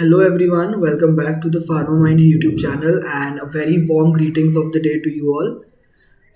Hello everyone, welcome back to the Pharma Mind YouTube channel and a very warm greetings of the day to you all.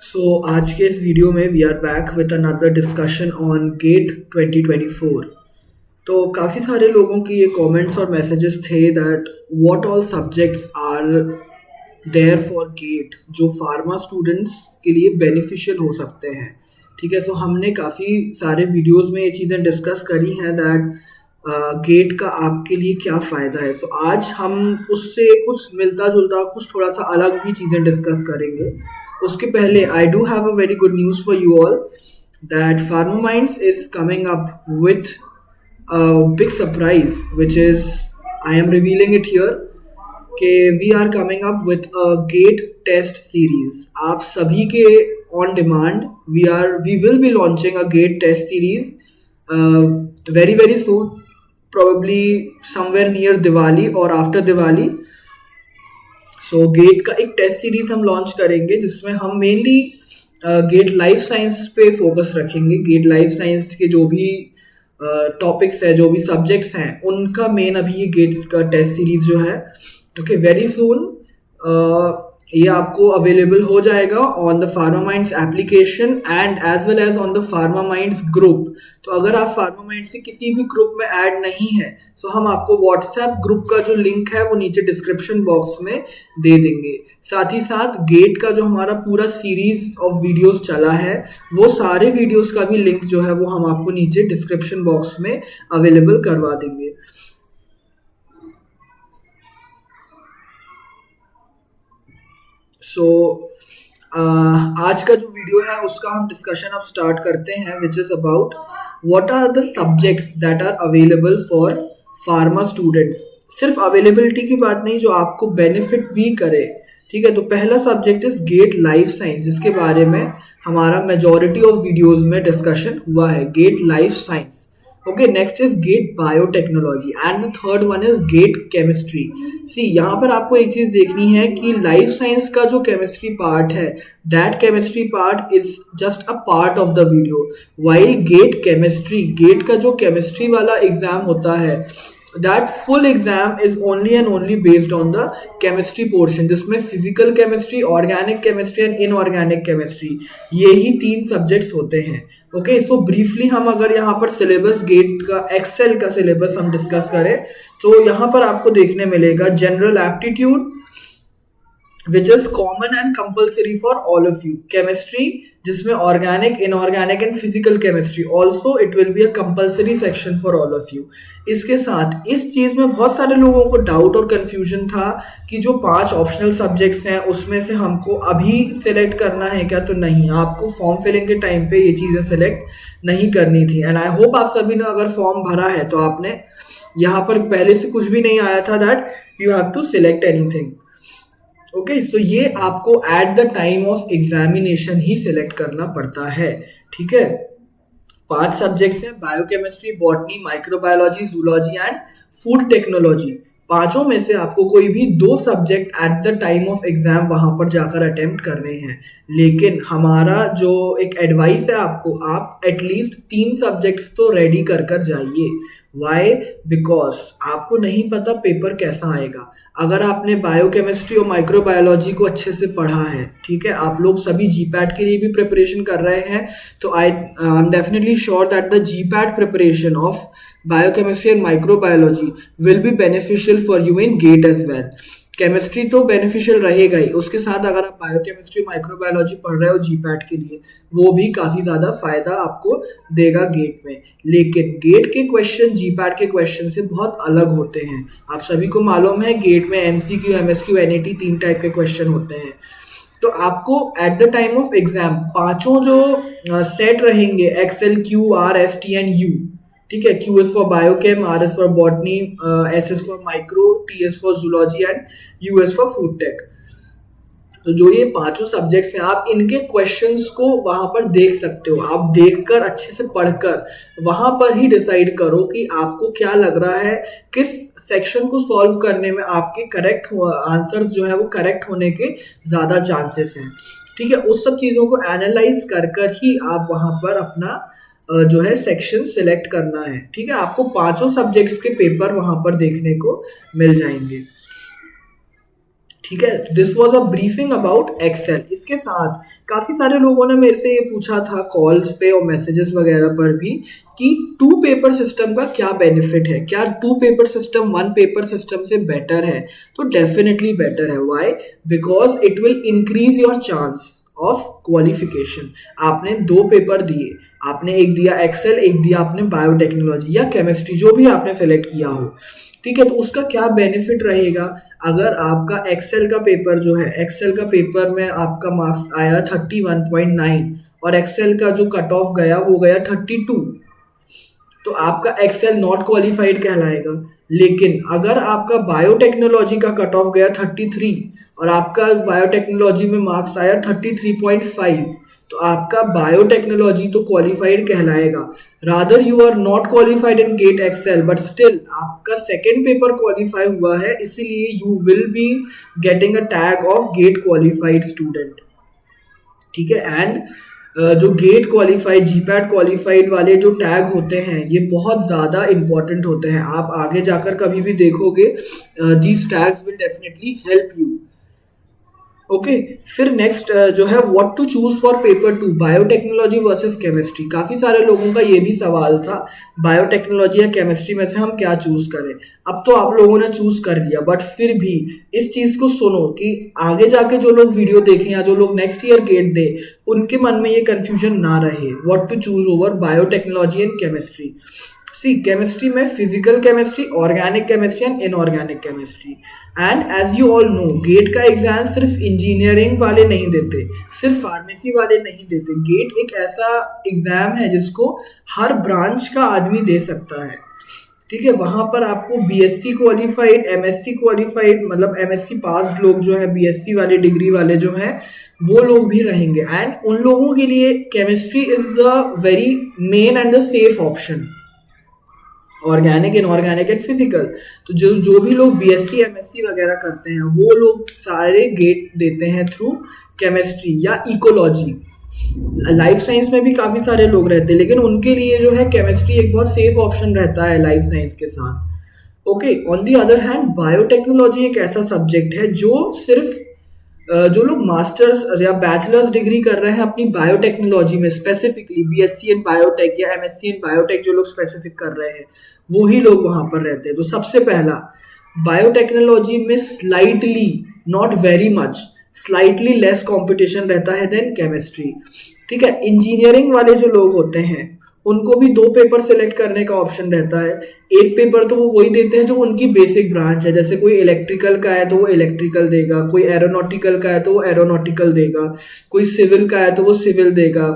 So आज के इस video में we are back with another discussion on GATE 2024. तो काफ़ी सारे लोगों की ये कमेंट्स और मैसेजेस थे that what all subjects are there for GATE जो फार्मा स्टूडेंट्स के लिए बेनिफिशियल हो सकते हैं। ठीक है, तो हमने काफ़ी सारे वीडियोस में ये चीज़ें डिस्कस करी हैं दैट गेट का आपके लिए क्या फ़ायदा है। सो आज हम उससे कुछ मिलता जुलता कुछ थोड़ा सा अलग भी चीज़ें डिस्कस करेंगे। उसके पहले I do have a very good news for you all that pharma minds is coming up with a big surprise, which is I am revealing it here कि we are coming up with a GATE test series. आप सभी के on demand we will be launching a GATE test series very soon, probably somewhere near Diwali or after Diwali. So gate का एक test series हम launch करेंगे जिसमें हम mainly gate life science पे फोकस रखेंगे। गेट लाइफ साइंस के जो भी टॉपिक्स है, जो भी सब्जेक्ट्स हैं, उनका मेन अभी ये गेट्स का टेस्ट सीरीज जो है ओके वेरी सून ये आपको अवेलेबल हो जाएगा on the Pharma Minds application and as well as on the Pharma Minds group. तो अगर आप फार्मा माइंड्स से किसी भी ग्रुप में ऐड नहीं है तो हम आपको व्हाट्सएप ग्रुप का जो लिंक है वो नीचे डिस्क्रिप्शन बॉक्स में दे देंगे। साथ ही साथ गेट का जो हमारा पूरा सीरीज ऑफ वीडियोस चला है वो सारे वीडियोस का भी लिंक जो है वो हम आपको नीचे डिस्क्रिप्शन बॉक्स में अवेलेबल करवा देंगे। सो आज का जो वीडियो है उसका हम डिस्कशन अब स्टार्ट करते हैं, which is about what are the subjects that are available for pharma students. सिर्फ अवेलेबिलिटी की बात नहीं, जो आपको बेनिफिट भी करे। ठीक है, तो पहला subject is GATE life science, जिसके बारे में हमारा मेजॉरिटी ऑफ वीडियोस में डिस्कशन हुआ है। GATE life science okay, next is GATE biotechnology and the third one is GATE chemistry. See यहाँ पर आपको एक चीज देखनी है कि लाइफ साइंस का जो केमिस्ट्री पार्ट है that chemistry part is just a part of the video, while GATE chemistry, GATE का जो केमिस्ट्री वाला एग्जाम होता है that full exam is only and only based on the chemistry portion, जिसमें physical chemistry, organic chemistry and inorganic chemistry ये ही 3 subjects होते हैं। Okay, सो briefly हम अगर यहाँ पर सिलेबस गेट का एक्सेल का सिलेबस हम डिस्कस करें तो यहाँ पर आपको देखने मिलेगा general aptitude which is common and compulsory for all of you, chemistry जिसमें organic, inorganic and physical chemistry also it will be a compulsory section for all of you। इसके साथ इस चीज़ में बहुत सारे लोगों को डाउट और कंफ्यूजन था कि जो 5 ऑप्शनल सब्जेक्ट्स हैं उसमें से हमको अभी सिलेक्ट करना है क्या। तो नहीं, आपको फॉर्म फिलिंग के टाइम पे ये चीज़ें सिलेक्ट नहीं करनी थी एंड आई होप आप सभी ने अगर फॉर्म भरा है तो आपने यहाँ पर पहले से कुछ भी नहीं आया था that you have to select anything. Okay, so ये आपको at the time of examination ही सिलेक्ट करना पड़ता है। ठीक है, 5 सब्जेक्ट्स हैं, biochemistry, botany, microbiology, zoology and food technology. पांचों में से आपको कोई भी 2 subject at the time of exam वहां पर जाकर अटेम्प्ट करने हैं, लेकिन हमारा जो एक एडवाइस है आपको, आप एटलीस्ट 3 सब्जेक्ट्स तो रेडी कर जाइए। वाई? बिकॉज आपको नहीं पता पेपर कैसा आएगा। अगर आपने बायोकेमिस्ट्री और माइक्रोबायोलॉजी को अच्छे से पढ़ा है, ठीक है, आप लोग सभी जीपैट के लिए भी प्रिपरेशन कर रहे हैं, तो I am definitely sure that the GPAT preparation of biochemistry and microbiology will be beneficial for you in GATE as well. Chemistry तो बेनिफिशियल रहेगा ही, उसके साथ अगर आप बायोकेमिस्ट्री माइक्रोबायोलॉजी पढ़ रहे हो जीपैट के लिए, वो भी काफ़ी ज़्यादा फायदा आपको देगा गेट में। लेकिन गेट के क्वेश्चन जीपैट के क्वेश्चन से बहुत अलग होते हैं। आप सभी को मालूम है गेट में एमसीक्यू, एमएसक्यू, एनईटी 3 टाइप के क्वेश्चन होते हैं। तो आपको at the time of exam पांचों जो सेट रहेंगे, XL, Q, R, S, T and U, ठीक है, Q is for biochem, R is for botany, S is for micro, T is for zoology and U is for food tech. तो जो ये 5 subjects हैं, आप इनके questions को वहां पर देख सकते हो। आप देखकर अच्छे से पढ़कर वहां पर ही डिसाइड करो कि आपको क्या लग रहा है, किस सेक्शन को सॉल्व करने में आपके करेक्ट आंसर्स जो है वो करेक्ट होने के ज़्यादा चांसेस हैं। ठीक है, उस सब चीज़ों को एनालाइज कर ही आप वहां पर अपना जो है सेक्शन सिलेक्ट करना है। ठीक है, आपको पांचों सब्जेक्ट्स के पेपर वहां पर देखने को मिल जाएंगे। ठीक है, this was a briefing about XL. इसके साथ काफी सारे लोगों ने मेरे से ये पूछा था कॉल्स पे और मैसेजेस वगैरह पर भी कि टू पेपर सिस्टम का क्या बेनिफिट है, क्या two paper system one paper system से बेटर है? तो डेफिनेटली बेटर है। Why? Because it will increase your chance of qualification. आपने दो पेपर दिए, आपने एक दिया एक्सेल, एक दिया आपने बायोटेक्नोलॉजी या केमिस्ट्री, जो भी आपने सेलेक्ट किया हो। ठीक है, तो उसका क्या बेनिफिट रहेगा? अगर आपका एक्सेल का पेपर जो है, एक्सेल का पेपर में आपका मार्क्स आया 31.9 और एक्सेल का जो कट ऑफ गया वो गया 32, तो आपका एक्सेल नॉट क्वालिफाइड कहलाएगा। लेकिन अगर आपका बायोटेक्नोलॉजी का कट ऑफ गया 33 और आपका बायोटेक्नोलॉजी में मार्क्स आया 33.5, तो आपका बायोटेक्नोलॉजी तो क्वालिफाइड कहलाएगा। Rather you are not qualified in GATE XL, but still आपका सेकेंड पेपर क्वालिफाई हुआ है, इसीलिए you will be getting a tag of GATE qualified student. ठीक है, एंड जो गेट क्वालिफाइड, जीपैट क्वालिफाइड वाले जो टैग होते हैं ये बहुत ज़्यादा इंपॉर्टेंट होते हैं। आप आगे जाकर कभी भी देखोगे, these tags will definitely help you. Okay, फिर नेक्स्ट जो है what to choose for paper 2, biotechnology versus chemistry. काफी सारे लोगों का ये भी सवाल था, बायोटेक्नोलॉजी या केमिस्ट्री में से हम क्या चूज करें। अब तो आप लोगों ने चूज कर लिया, बट फिर भी इस चीज को सुनो कि आगे जाके जो लोग वीडियो देखें या जो लोग नेक्स्ट ईयर गेट दे, उनके मन में ये कंफ्यूजन ना रहे what to choose over biotechnology and chemistry. See, chemistry में physical chemistry, organic chemistry and inorganic chemistry. And as you all know, GATE का एग्जाम सिर्फ इंजीनियरिंग वाले नहीं देते, सिर्फ फार्मेसी वाले नहीं देते। गेट एक ऐसा एग्जाम है जिसको हर ब्रांच का आदमी दे सकता है। ठीक है, वहां पर आपको बीएससी क्वालिफाइड, एमएससी क्वालिफाइड, मतलब एमएससी पास लोग जो है, बीएससी वाले डिग्री वाले जो हैं वो लोग भी रहेंगे। एंड उन लोगों के लिए chemistry is the very main and the safe option. Organic, inorganic and physical, तो जो भी लोग बीएससी एमएससी वगैरह करते हैं वो लोग सारे गेट देते हैं थ्रू केमिस्ट्री या इकोलॉजी। लाइफ साइंस में भी काफ़ी सारे लोग रहते हैं, लेकिन उनके लिए जो है केमिस्ट्री एक बहुत सेफ ऑप्शन रहता है लाइफ साइंस के साथ। Okay, on the other hand biotechnology एक ऐसा सब्जेक्ट है जो सिर्फ जो लोग मास्टर्स या बैचलर्स डिग्री कर रहे हैं अपनी बायोटेक्नोलॉजी में, स्पेसिफिकली बीएससी इन बायोटेक या एमएससी इन बायोटेक जो लोग स्पेसिफिक कर रहे हैं, वो ही लोग वहां पर रहते हैं। तो सबसे पहला, बायोटेक्नोलॉजी में slightly, not very much, slightly less competition रहता है देन केमिस्ट्री। ठीक है, इंजीनियरिंग वाले जो लोग होते हैं उनको भी दो पेपर सेलेक्ट करने का ऑप्शन रहता है। एक पेपर तो वो वही देते हैं जो उनकी बेसिक ब्रांच है, जैसे कोई इलेक्ट्रिकल का है तो वो इलेक्ट्रिकल देगा, कोई एरोनॉटिकल का है तो वो एरोनॉटिकल देगा, कोई सिविल का है तो वो सिविल देगा।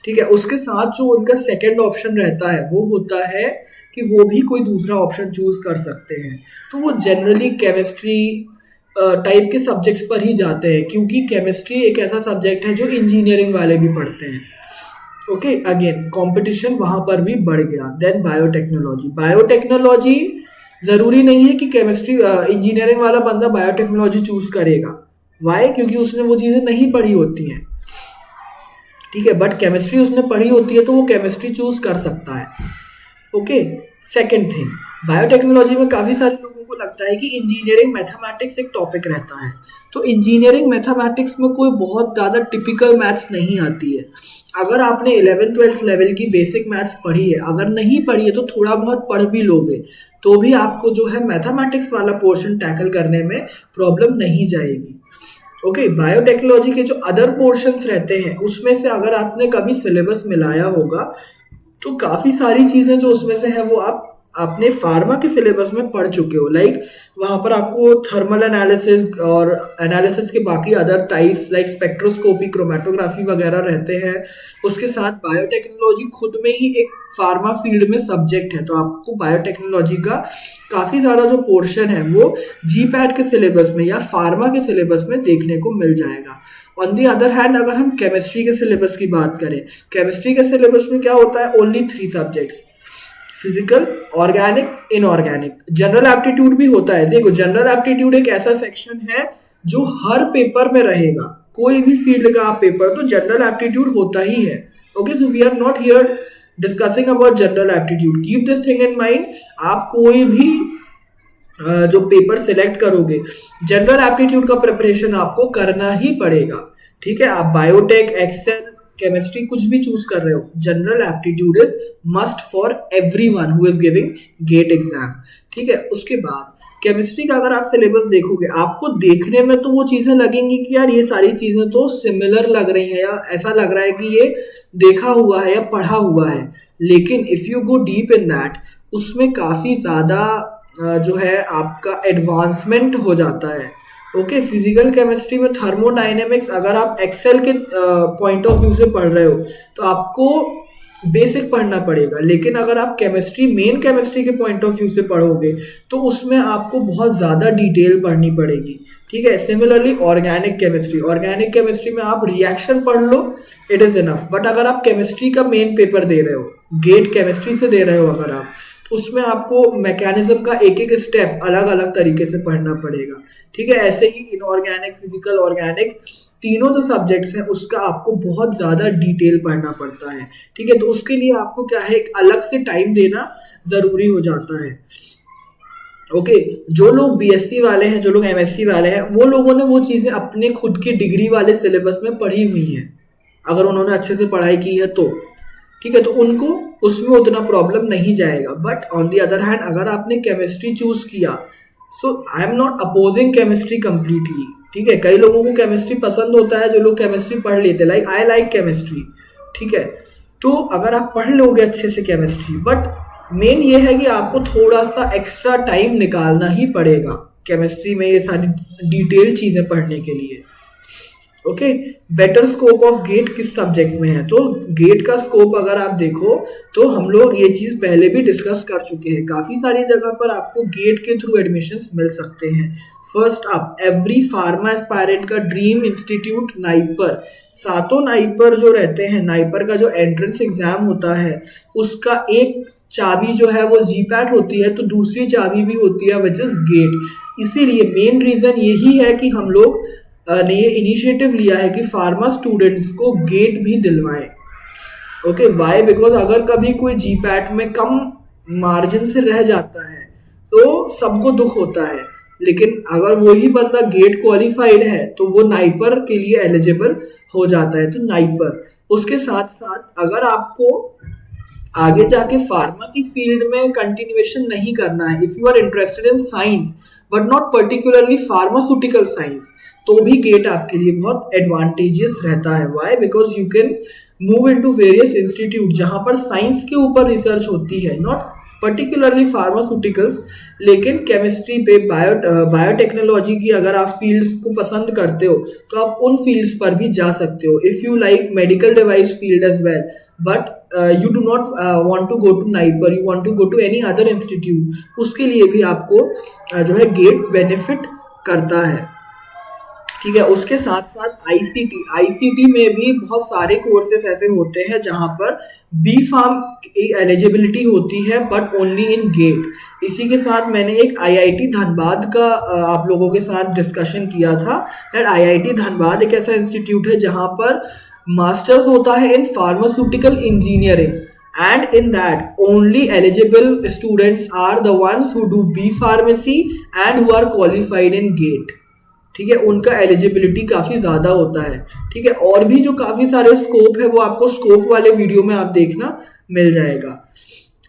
ठीक है, उसके साथ जो उनका सेकंड ऑप्शन रहता है वो होता है कि वो भी कोई दूसरा ऑप्शन चूज कर सकते हैं। तो वो जनरली केमिस्ट्री टाइप के सब्जेक्ट्स पर ही जाते हैं, क्योंकि केमिस्ट्री एक ऐसा सब्जेक्ट है जो इंजीनियरिंग वाले भी पढ़ते हैं। ओके, अगेन कंपटीशन वहां पर भी बढ़ गया। देन बायोटेक्नोलॉजी, बायोटेक्नोलॉजी जरूरी नहीं है कि केमिस्ट्री इंजीनियरिंग वाला बंदा बायोटेक्नोलॉजी चूज करेगा। वाई? क्योंकि उसने वो चीजें नहीं पढ़ी होती हैं। ठीक है, बट केमिस्ट्री उसने पढ़ी होती है तो वो केमिस्ट्री चूज कर सकता है। ओके, सेकेंड थिंग, बायोटेक्नोलॉजी में काफी सारे लोगों को लगता है कि इंजीनियरिंग मैथमेटिक्स एक टॉपिक रहता है। तो इंजीनियरिंग मैथमेटिक्स में कोई बहुत ज़्यादा टिपिकल मैथ्स नहीं आती है। अगर आपने 11th-12th लेवल की बेसिक मैथ्स पढ़ी है, अगर नहीं पढ़ी है तो थोड़ा बहुत पढ़ भी लोगे तो भी आपको जो है मैथमेटिक्स वाला पोर्शन टैकल करने में प्रॉब्लम नहीं जाएगी। ओके, बायोटेक्नोलॉजी के जो अदर पोर्शंस रहते हैं उसमें से अगर आपने कभी सिलेबस मिलाया होगा तो काफ़ी सारी चीज़ें जो उसमें से हैं वो आप अपने फार्मा के सिलेबस में पढ़ चुके हो। लाइक वहाँ पर आपको थर्मल एनालिसिस और एनालिसिस के बाकी other types like spectroscopy, chromatography वगैरह रहते हैं। उसके साथ बायोटेक्नोलॉजी खुद में ही एक फार्मा फील्ड में सब्जेक्ट है, तो आपको बायोटेक्नोलॉजी का काफ़ी सारा जो पोर्शन है वो जीपैट के सिलेबस में या फार्मा के सिलेबस में देखने को मिल जाएगा। ऑन दी अदर हैंड, अगर हम केमिस्ट्री के सिलेबस की बात करें, केमिस्ट्री के सिलेबस में क्या होता है? Only 3 subjects, physical, organic, inorganic. General aptitude भी होता है। देखो, जनरल एप्टीट्यूड एक ऐसा सेक्शन है जो हर पेपर में रहेगा, कोई भी फील्ड का आप पेपर तो जनरल एप्टीट्यूड होता ही है। Okay, so we are not here discussing about general aptitude, keep this thing in mind, आप कोई भी जो पेपर सिलेक्ट करोगे जनरल एप्टीट्यूड का प्रिपरेशन आपको करना ही पड़ेगा, ठीक है। आप बायोटेक, एक्सेल, केमिस्ट्री कुछ भी चूज कर रहे हो, general aptitude is must for everyone who is giving GATE exam, ठीक है। उसके बाद केमिस्ट्री का अगर आप सिलेबस देखोगे, आपको देखने में तो वो चीजें लगेंगी कि यार ये सारी चीजें तो सिमिलर लग रही हैं, या ऐसा लग रहा है कि ये देखा हुआ है या पढ़ा हुआ है, लेकिन if you go deep in that, उसमें काफी ज्यादा जो है आपका एडवांसमेंट हो जाता है। ओके, फिजिकल केमिस्ट्री में थर्मोडायनेमिक्स अगर आप एक्सेल के पॉइंट ऑफ व्यू से पढ़ रहे हो तो आपको बेसिक पढ़ना पड़ेगा, लेकिन अगर आप केमिस्ट्री, मेन केमिस्ट्री के पॉइंट ऑफ व्यू से पढ़ोगे तो उसमें आपको बहुत ज़्यादा डिटेल पढ़नी पड़ेगी, ठीक है। सिमिलरली ऑर्गेनिक केमिस्ट्री में आप रिएक्शन पढ़ लो, इट इज़ इनफ। बट अगर आप केमिस्ट्री का मेन पेपर दे रहे हो, गेट केमिस्ट्री से दे रहे हो अगर आप, तो उसमें आपको मैकेनिज्म का एक एक स्टेप अलग अलग तरीके से पढ़ना पड़ेगा, ठीक है। ऐसे ही इनऑर्गेनिक, फिजिकल, ऑर्गेनिक, तीनों जो सब्जेक्ट्स हैं उसका आपको बहुत ज़्यादा डिटेल पढ़ना पड़ता है, ठीक है। तो उसके लिए आपको क्या है, एक अलग से टाइम देना ज़रूरी हो जाता है। ओके, जो लोग बीएससी वाले हैं, जो लोग एमएससी वाले हैं, वो लोगों ने वो चीज़ें अपने खुद की डिग्री वाले सिलेबस में पढ़ी हुई हैं, अगर उन्होंने अच्छे से पढ़ाई की है तो, ठीक है, तो उनको उसमें उतना प्रॉब्लम नहीं जाएगा। But on the other hand, अगर आपने केमिस्ट्री चूज किया, so I am not opposing chemistry completely, ठीक है। कई लोगों को केमिस्ट्री पसंद होता है, जो लोग केमिस्ट्री पढ़ लेते, लाइक आई लाइक केमिस्ट्री, ठीक है। तो अगर आप पढ़ लोगे अच्छे से केमिस्ट्री, बट मेन ये है कि आपको थोड़ा सा एक्स्ट्रा टाइम निकालना ही पड़ेगा केमिस्ट्री में ये सारी डिटेल चीज़ें पढ़ने के लिए। Okay, better scope of GATE किस सब्जेक्ट में है, तो गेट का स्कोप अगर आप देखो तो हम लोग ये चीज़ पहले भी डिस्कस कर चुके हैं। काफ़ी सारी जगह पर आपको गेट के थ्रू एडमिशन्स मिल सकते हैं। First up, every pharma aspirant का ड्रीम इंस्टीट्यूट नाइपर, सातों नाइपर जो रहते हैं, नाइपर का जो एंट्रेंस एग्जाम होता है उसका एक चाबी जो है वो जीपैट होती है, तो दूसरी चाबी भी होती है विच इज गेट। इसीलिए मेन रीज़न यही है कि हम लोग ने ये इनिशिएटिव लिया है कि फार्मा स्टूडेंट्स को गेट भी दिलवाएं। ओके, वाई, बिकॉज अगर कभी कोई जीपैट में कम मार्जिन से रह जाता है तो सबको दुख होता है, लेकिन अगर वही बंदा गेट क्वालिफाइड है तो वो नाइपर के लिए एलिजिबल हो जाता है। तो नाइपर, उसके साथ साथ अगर आपको आगे जाके फार्मा की फील्ड में कंटिन्यूएशन नहीं करना है, if you are interested in science but not particularly pharmaceutical science, तो भी गेट आपके लिए बहुत एडवांटेजियस रहता है। Why, because you can move into various institute जहां पर साइंस के ऊपर रिसर्च होती है, नॉट पर्टिकुलरली फार्मास्यूटिकल्स, लेकिन केमिस्ट्री पे, बायोटेक्नोलॉजी की अगर आप फील्ड्स को पसंद करते हो तो आप उन फील्ड्स पर भी जा सकते हो। If you like medical device field as well, but you do not want to go to NIPER, you want to go to any other institute, उसके लिए भी आपको जो है गेट बेनिफिट करता है, ठीक है। उसके साथ साथ आईसीटी में भी बहुत सारे कोर्सेज ऐसे होते हैं जहां पर बी फार्म एलिजिबिलिटी होती है, बट ओनली इन गेट। इसी के साथ मैंने एक आईआईटी धनबाद का आप लोगों के साथ डिस्कशन किया था। दैट आईआईटी धनबाद एक ऐसा इंस्टीट्यूट है जहां पर मास्टर्स होता है in pharmaceutical engineering, and in that only eligible students are the ones who do B pharmacy and who are qualified in GATE, ठीक है। उनका एलिजिबिलिटी काफ़ी ज़्यादा होता है, ठीक है। और भी जो काफ़ी सारे स्कोप है वो आपको स्कोप वाले वीडियो में आप देखना मिल जाएगा,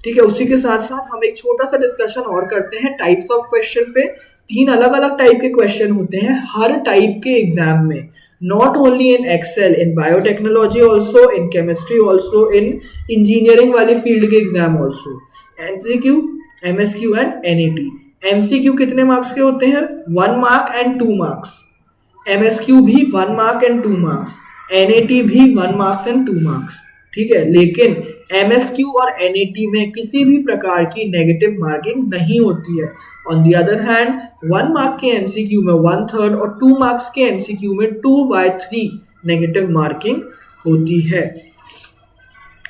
ठीक है। उसी के साथ साथ हम एक छोटा सा डिस्कशन और करते हैं टाइप्स ऑफ क्वेश्चन पे। 3 अलग अलग टाइप के क्वेश्चन होते हैं हर टाइप के एग्जाम में, not only in XL, in biotechnology also, in chemistry also, in engineering वाले फील्ड के exam also. MCQ, MSQ and NET. MCQ कितने मार्क्स के होते हैं? 1 मार्क एंड 2 मार्क्स। एमएसक्यू भी 1 मार्क एंड 2 मार्क्स। एनईटी भी 1 मार्क्स एंड 2 मार्क्स, ठीक है। लेकिन एमएसक्यू और एनईटी में किसी भी प्रकार की नेगेटिव मार्किंग नहीं होती है। On the other hand 1 mark के एमसीक्यू में 1/3 और 2 मार्क्स के एमसीक्यू में 2/3 नेगेटिव मार्किंग होती है।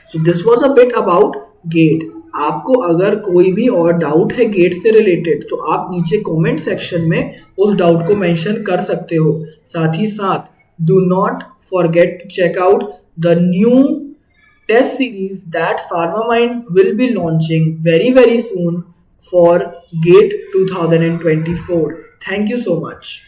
So this was a bit about GATE. आपको अगर कोई भी और डाउट है गेट से रिलेटेड तो आप नीचे कमेंट सेक्शन में उस डाउट को मेंशन कर सकते हो। साथ ही साथ do not forget to check out the new test series that Pharma Minds will be launching very, very soon for GATE 2024. Thank you so much.